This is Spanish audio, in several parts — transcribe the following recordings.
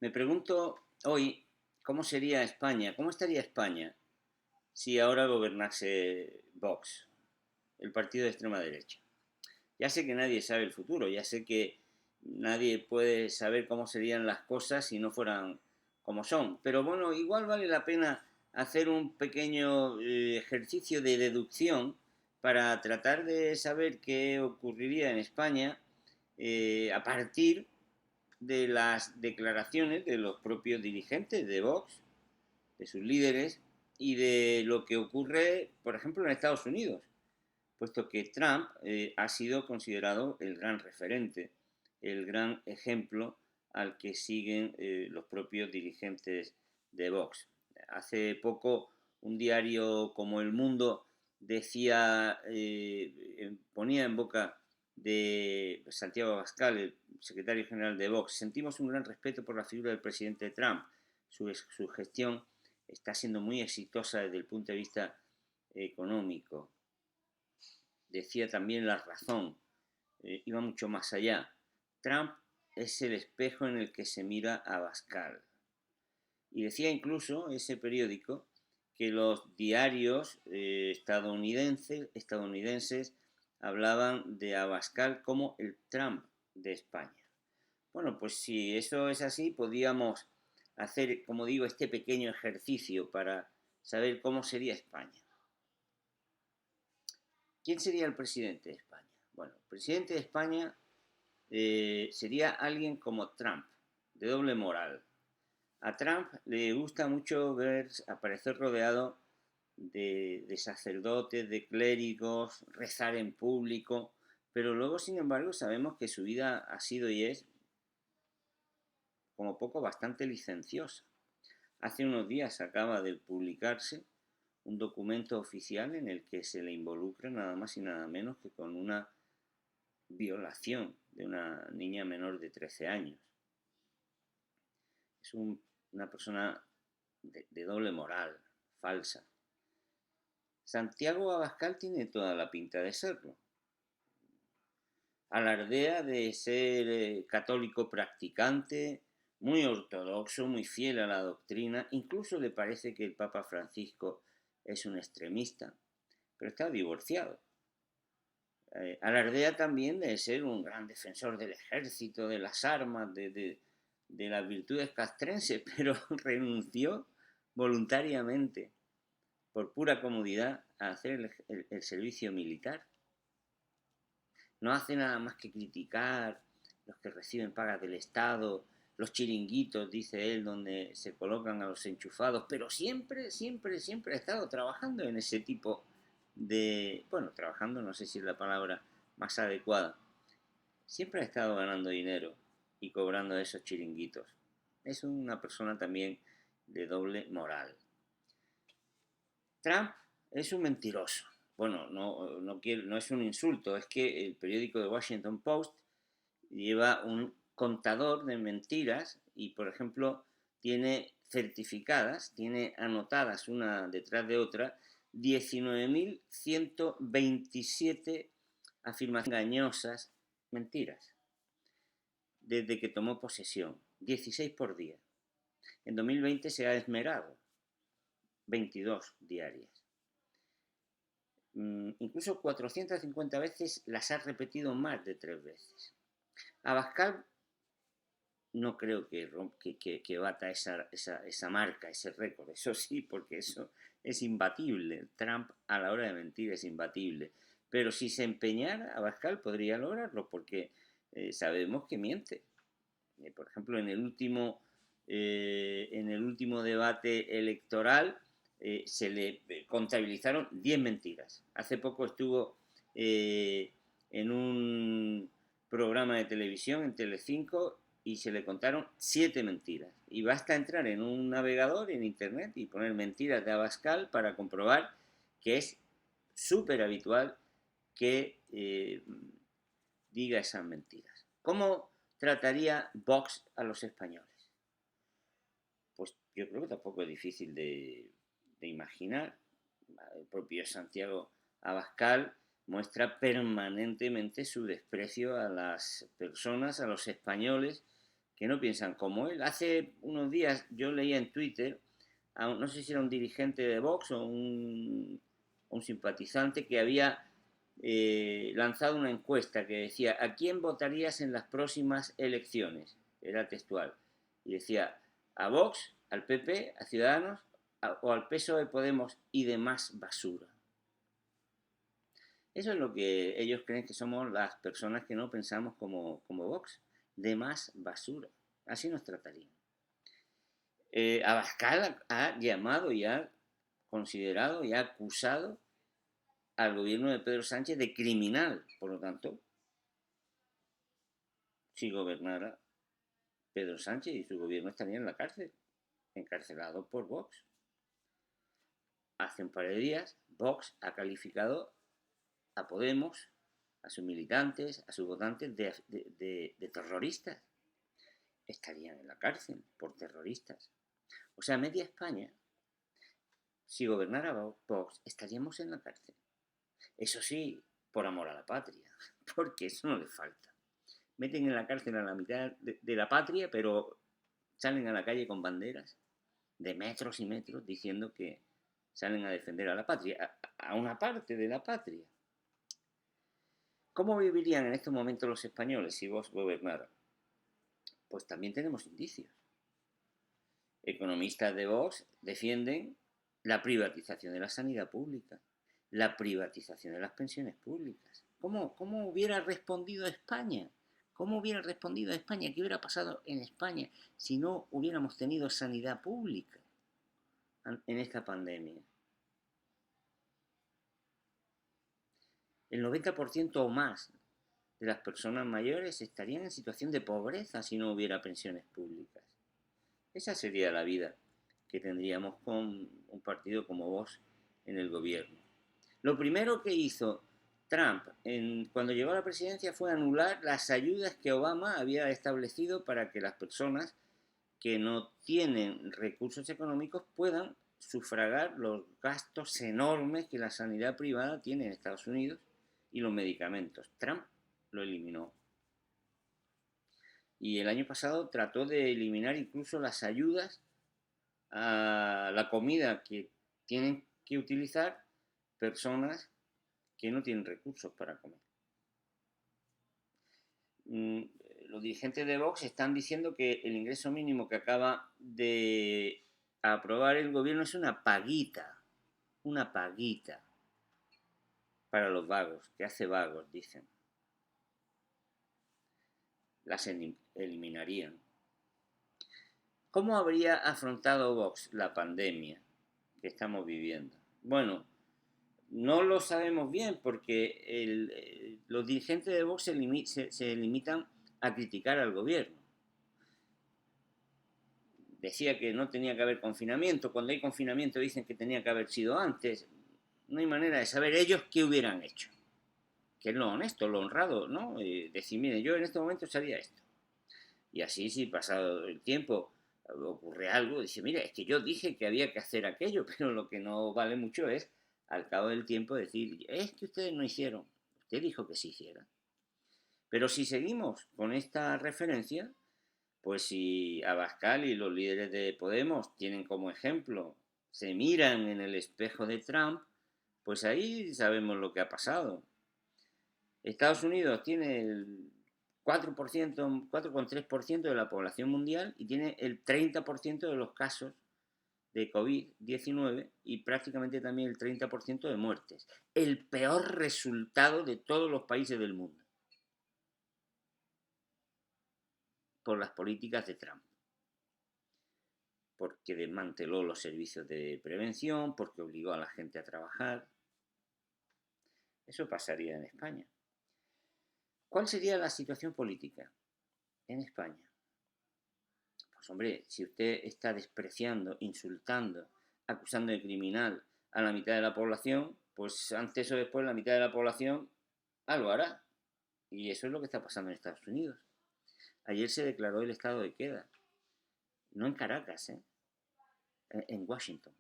Me pregunto hoy cómo sería España, cómo estaría España si ahora gobernase Vox, el partido de extrema derecha. Ya sé que nadie sabe el futuro, ya sé que nadie puede saber cómo serían las cosas si no fueran como son, pero bueno, igual vale la pena hacer un pequeño ejercicio de deducción para tratar de saber qué ocurriría en España a partir de las declaraciones de los propios dirigentes de Vox, de sus líderes, y de lo que ocurre, por ejemplo, en Estados Unidos, puesto que Trump ha sido considerado el gran referente, el gran ejemplo al que siguen los propios dirigentes de Vox. Hace poco un diario como El Mundo decía, ponía en boca de Santiago Abascal, el secretario general de Vox: sentimos un gran respeto por la figura del presidente Trump. Su gestión está siendo muy exitosa desde el punto de vista económico. Decía también La Razón, iba mucho más allá. Trump es el espejo en el que se mira a Abascal. Y decía incluso ese periódico que los diarios estadounidenses hablaban de Abascal como el Trump de España. Bueno, pues si eso es así, podríamos hacer, como digo, este pequeño ejercicio para saber cómo sería España. ¿Quién sería el presidente de España? Bueno, el presidente de España sería alguien como Trump, de doble moral. A Trump le gusta mucho ver aparecer rodeado de sacerdotes, de clérigos, rezar en público, pero luego, sin embargo, sabemos que su vida ha sido y es, como poco, bastante licenciosa. Hace unos días acaba de publicarse un documento oficial en el que se le involucra nada más y nada menos que con una violación de una niña menor de 13 años. Es una persona de doble moral, falsa. Santiago Abascal tiene toda la pinta de serlo. Alardea de ser católico practicante, muy ortodoxo, muy fiel a la doctrina, incluso le parece que el Papa Francisco es un extremista, pero está divorciado. Alardea también de ser un gran defensor del ejército, de las armas, de las virtudes castrenses, pero renunció voluntariamente, por pura comodidad, a hacer el servicio militar. No hace nada más que criticar los que reciben pagas del Estado, los chiringuitos, dice él, donde se colocan a los enchufados, pero siempre, siempre, siempre ha estado trabajando en ese tipo de... Bueno, trabajando no sé si es la palabra más adecuada. Siempre ha estado ganando dinero y cobrando esos chiringuitos. Es una persona también de doble moral. Trump es un mentiroso. Bueno, no es un insulto, es que el periódico The Washington Post lleva un contador de mentiras y, por ejemplo, tiene certificadas, tiene anotadas una detrás de otra 19.127 afirmaciones engañosas, mentiras, desde que tomó posesión, 16 por día. En 2020 se ha esmerado, 22 diarias. Incluso 450 veces las ha repetido más de 3 veces. Abascal no creo que bata esa marca, ese récord, eso sí, porque eso es imbatible. Trump a la hora de mentir es imbatible. Pero si se empeñara, Abascal podría lograrlo, porque sabemos que miente. Por ejemplo, en el último debate electoral se le contabilizaron 10 mentiras. Hace poco estuvo en un programa de televisión en Telecinco y se le contaron 7 mentiras. Y basta entrar en un navegador en internet y poner mentiras de Abascal para comprobar que es súper habitual que diga esas mentiras. ¿Cómo trataría Vox a los españoles? Pues yo creo que tampoco es difícil de imaginar. El propio Santiago Abascal muestra permanentemente su desprecio a las personas, a los españoles, que no piensan como él. Hace unos días yo leía en Twitter, no sé si era un dirigente de Vox o un simpatizante, que había lanzado una encuesta que decía: ¿a quién votarías en las próximas elecciones? Era textual. Y decía: a Vox, al PP, a Ciudadanos o al PSOE, Podemos y demás basura. Eso es lo que ellos creen que somos las personas que no pensamos como Vox. Demás basura. Así nos tratarían. Abascal ha llamado y ha considerado y ha acusado al gobierno de Pedro Sánchez de criminal. Por lo tanto, si gobernara Pedro Sánchez y su gobierno, estaría en la cárcel, encarcelado por Vox. Hace un par de días, Vox ha calificado a Podemos, a sus militantes, a sus votantes de terroristas. Estarían en la cárcel por terroristas. O sea, media España, si gobernara Vox, estaríamos en la cárcel. Eso sí, por amor a la patria, porque eso no les falta. Meten en la cárcel a la mitad de la patria, pero salen a la calle con banderas de metros y metros diciendo que salen a defender a la patria, a una parte de la patria. ¿Cómo vivirían en estos momentos los españoles si Vox gobernara? Pues también tenemos indicios. Economistas de Vox defienden la privatización de la sanidad pública, la privatización de las pensiones públicas. ¿Cómo hubiera respondido España? ¿Cómo hubiera respondido España? ¿Qué hubiera pasado en España si no hubiéramos tenido sanidad pública en esta pandemia? El 90% o más de las personas mayores estarían en situación de pobreza si no hubiera pensiones públicas. Esa sería la vida que tendríamos con un partido como Vox en el gobierno. Lo primero que hizo Trump cuando llegó a la presidencia fue anular las ayudas que Obama había establecido para que las personas que no tienen recursos económicos puedan sufragar los gastos enormes que la sanidad privada tiene en Estados Unidos y los medicamentos. Trump lo eliminó. Y el año pasado trató de eliminar incluso las ayudas a la comida que tienen que utilizar personas que no tienen recursos para comer. Los dirigentes de Vox están diciendo que el ingreso mínimo que acaba de aprobar el gobierno es una paguita para los vagos, que hace vagos, dicen. Las eliminarían. ¿Cómo habría afrontado Vox la pandemia que estamos viviendo? Bueno, no lo sabemos bien porque los dirigentes de Vox se limitan a criticar al gobierno. Decía que no tenía que haber confinamiento. Cuando hay confinamiento dicen que tenía que haber sido antes. No hay manera de saber ellos qué hubieran hecho. Que es lo honesto, lo honrado, ¿no? Decir, mire, yo en este momento haría esto. Y así, si pasado el tiempo ocurre algo, dice, mira, es que yo dije que había que hacer aquello, pero lo que no vale mucho es, al cabo del tiempo, decir, es que ustedes no hicieron. Usted dijo que se hiciera. Pero si seguimos con esta referencia, pues si Abascal y los líderes de Podemos tienen como ejemplo, se miran en el espejo de Trump, pues ahí sabemos lo que ha pasado. Estados Unidos tiene el 4%, 4,3% de la población mundial y tiene el 30% de los casos de COVID-19 y prácticamente también el 30% de muertes. El peor resultado de todos los países del mundo por las políticas de Trump. Porque desmanteló los servicios de prevención, porque obligó a la gente a trabajar. Eso pasaría en España. ¿Cuál sería la situación política en España? Pues hombre, si usted está despreciando, insultando, acusando de criminal a la mitad de la población, pues antes o después la mitad de la población algo hará. Y eso es lo que está pasando en Estados Unidos. Ayer se declaró el estado de queda. No en Caracas, en Washington.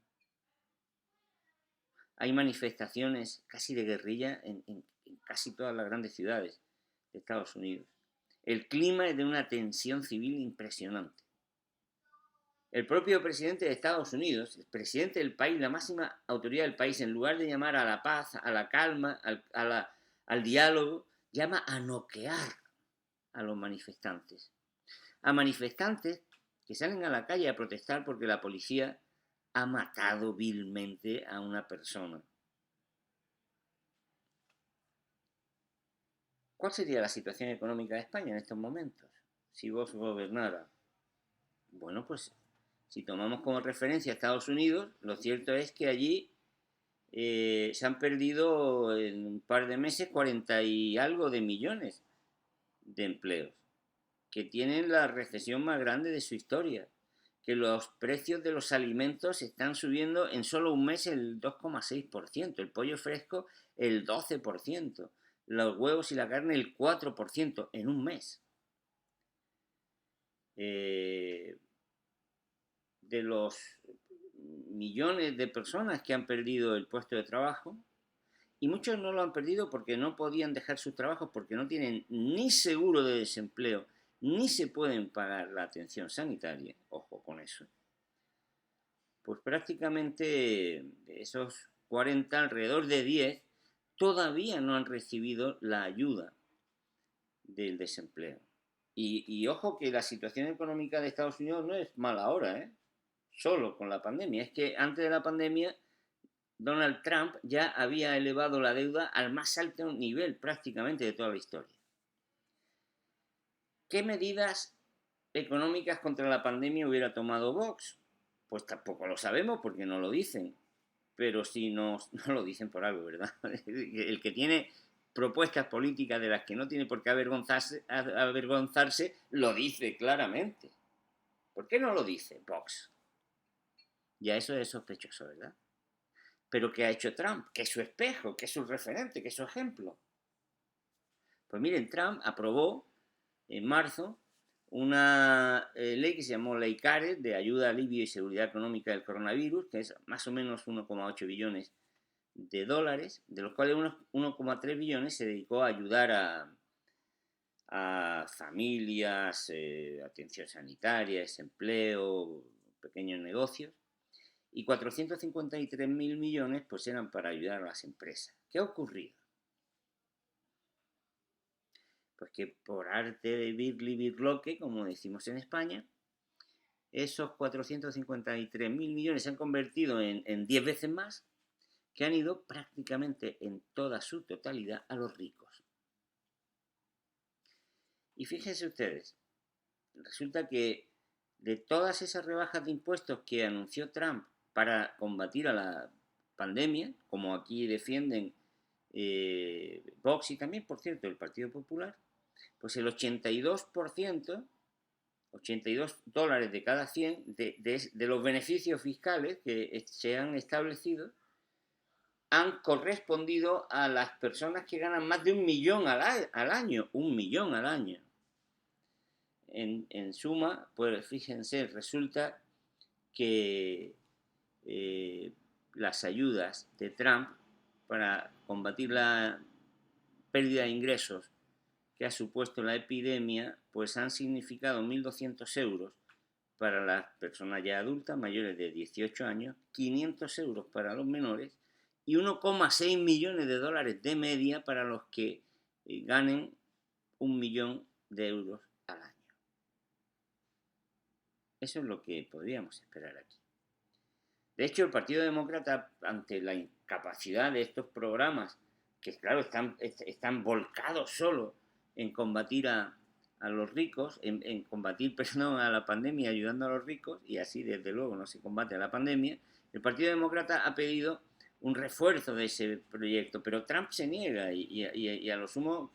Hay manifestaciones casi de guerrilla en casi todas las grandes ciudades de Estados Unidos. El clima es de una tensión civil impresionante. El propio presidente de Estados Unidos, el presidente del país, la máxima autoridad del país, en lugar de llamar a la paz, a la calma, al diálogo, llama a noquear a los manifestantes. A manifestantes que salen a la calle a protestar porque la policía ha matado vilmente a una persona. ¿Cuál sería la situación económica de España en estos momentos si Vox gobernara? Bueno, pues si tomamos como referencia a Estados Unidos, lo cierto es que allí se han perdido en un par de meses 40 y algo de millones de empleos, que tienen la recesión más grande de su historia, que los precios de los alimentos están subiendo en solo un mes el 2,6%, el pollo fresco el 12%, los huevos y la carne el 4% en un mes. De los millones de personas que han perdido el puesto de trabajo, y muchos no lo han perdido porque no podían dejar sus trabajos, porque no tienen ni seguro de desempleo, ni se pueden pagar la atención sanitaria, ojo con eso, pues prácticamente de esos 40, alrededor de 10, todavía no han recibido la ayuda del desempleo. Y ojo que la situación económica de Estados Unidos no es mala ahora, solo con la pandemia. Es que antes de la pandemia Donald Trump ya había elevado la deuda al más alto nivel prácticamente de toda la historia. ¿Qué medidas económicas contra la pandemia hubiera tomado Vox? Pues tampoco lo sabemos porque no lo dicen. Pero si no lo dicen por algo, ¿verdad? El que tiene propuestas políticas de las que no tiene por qué avergonzarse, lo dice claramente. ¿Por qué no lo dice Vox? Ya eso es sospechoso, ¿verdad? Pero ¿qué ha hecho Trump? ¿Qué es su espejo? ¿Qué es su referente? ¿Qué es su ejemplo? Pues miren, Trump aprobó en marzo una ley que se llamó Ley CARES, de ayuda, alivio y seguridad económica del coronavirus, que es más o menos 1,8 billones de dólares, de los cuales 1,3 billones se dedicó a ayudar a familias, atención sanitaria, desempleo, pequeños negocios, y 453.000 millones pues eran para ayudar a las empresas. ¿Qué ha ocurrido? Pues que por arte de birli-birloque, como decimos en España, esos 453.000 millones se han convertido en 10 veces más, que han ido prácticamente en toda su totalidad a los ricos. Y fíjense ustedes, resulta que de todas esas rebajas de impuestos que anunció Trump para combatir a la pandemia, como aquí defienden Vox y también, por cierto, el Partido Popular, pues el 82%, 82 dólares de cada 100 de los beneficios fiscales que se han establecido han correspondido a las personas que ganan más de 1.000.000 al año, 1.000.000 al año. En suma, pues fíjense, resulta que las ayudas de Trump para combatir la pérdida de ingresos que ha supuesto la epidemia, pues han significado 1.200 euros para las personas ya adultas mayores de 18 años, 500 euros para los menores y 1,6 millones de dólares de media para los que ganen 1.000.000 de euros al año. Eso es lo que podríamos esperar aquí. De hecho, el Partido Demócrata, ante la incapacidad de estos programas, que claro, están volcados solo en combatir a los ricos, en combatir, perdón, a la pandemia, ayudando a los ricos, y así desde luego no se combate a la pandemia, el Partido Demócrata ha pedido un refuerzo de ese proyecto, pero Trump se niega y a lo sumo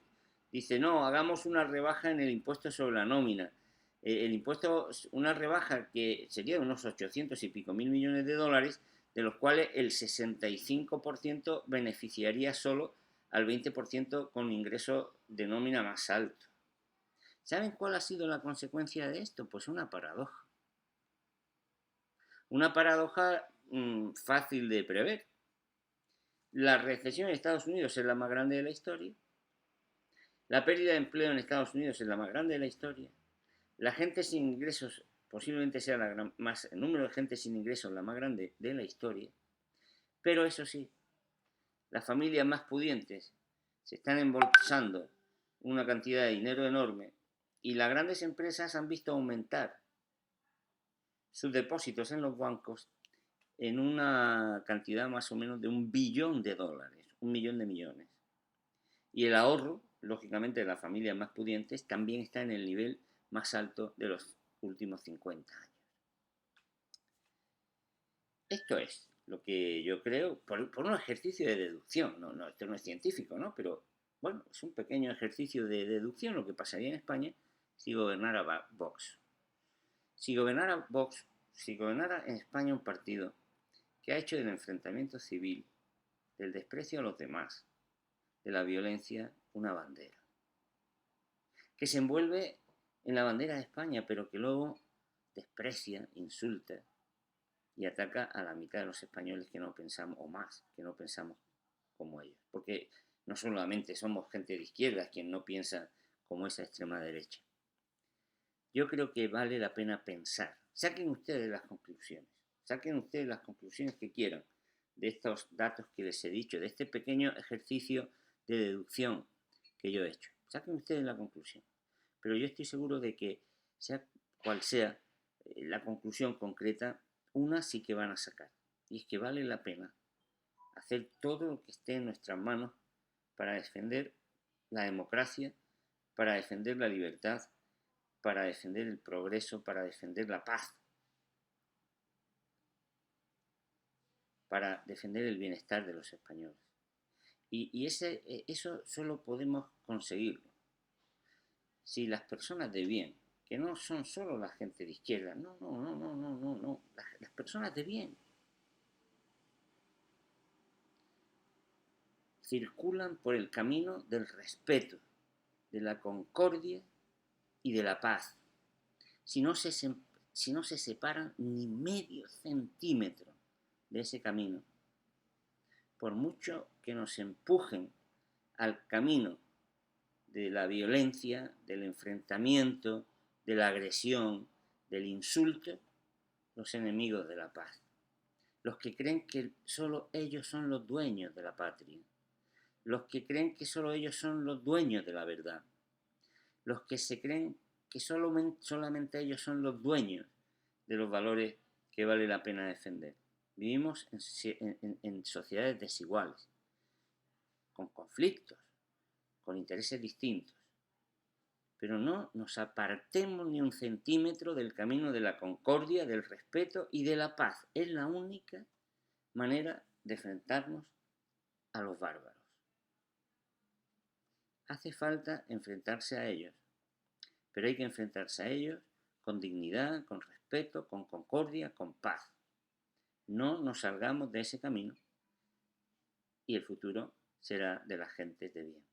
dice, no, hagamos una rebaja en el impuesto sobre la nómina. El impuesto, una rebaja que sería de unos 800 y pico mil millones de dólares, de los cuales el 65% beneficiaría solo al 20% con ingreso de nómina más alto. ¿Saben cuál ha sido la consecuencia de esto? Pues una paradoja. Una paradoja fácil de prever. La recesión en Estados Unidos es la más grande de la historia La pérdida de empleo en Estados Unidos es la más grande de la historia. La gente sin ingresos posiblemente sea el número de gente sin ingresos la más grande de la historia. Pero eso sí, las familias más pudientes se están embolsando una cantidad de dinero enorme y las grandes empresas han visto aumentar sus depósitos en los bancos en una cantidad más o menos de $1 billón, 1 millón de millones. Y el ahorro, lógicamente, de las familias más pudientes también está en el nivel más alto de los últimos 50 años. Esto es lo que yo creo, por un ejercicio de deducción, esto no es científico, ¿no? Pero bueno, es un pequeño ejercicio de deducción lo que pasaría en España si gobernara Vox. Si gobernara Vox, si gobernara en España un partido que ha hecho del enfrentamiento civil, del desprecio a los demás, de la violencia, una bandera, que se envuelve en la bandera de España, pero que luego desprecia, insulta y ataca a la mitad de los españoles que no pensamos, o más, que no pensamos como ellos. Porque no solamente somos gente de izquierda quien no piensa como esa extrema derecha. Yo creo que vale la pena pensar. Saquen ustedes las conclusiones que quieran de estos datos que les he dicho, de este pequeño ejercicio de deducción que yo he hecho. Saquen ustedes la conclusión. Pero yo estoy seguro de que, sea cual sea la conclusión concreta, una sí que van a sacar. Y es que vale la pena hacer todo lo que esté en nuestras manos para defender la democracia, para defender la libertad, para defender el progreso, para defender la paz, para defender el bienestar de los españoles. Y eso solo podemos conseguirlo si las personas de bien, que no son solo la gente de izquierda, no, las personas de bien circulan por el camino del respeto, de la concordia y de la paz. Si no se separan ni medio centímetro de ese camino, por mucho que nos empujen al camino de la violencia, del enfrentamiento, de la agresión, del insulto, los enemigos de la paz, los que creen que solo ellos son los dueños de la patria, los que creen que solo ellos son los dueños de la verdad, los que se creen que solamente ellos son los dueños de los valores que vale la pena defender. Vivimos en sociedades desiguales, con conflictos, con intereses distintos, pero no nos apartemos ni un centímetro del camino de la concordia, del respeto y de la paz. Es la única manera de enfrentarnos a los bárbaros. Hace falta enfrentarse a ellos, pero hay que enfrentarse a ellos con dignidad, con respeto, con concordia, con paz. No nos salgamos de ese camino y el futuro será de las gentes de bien.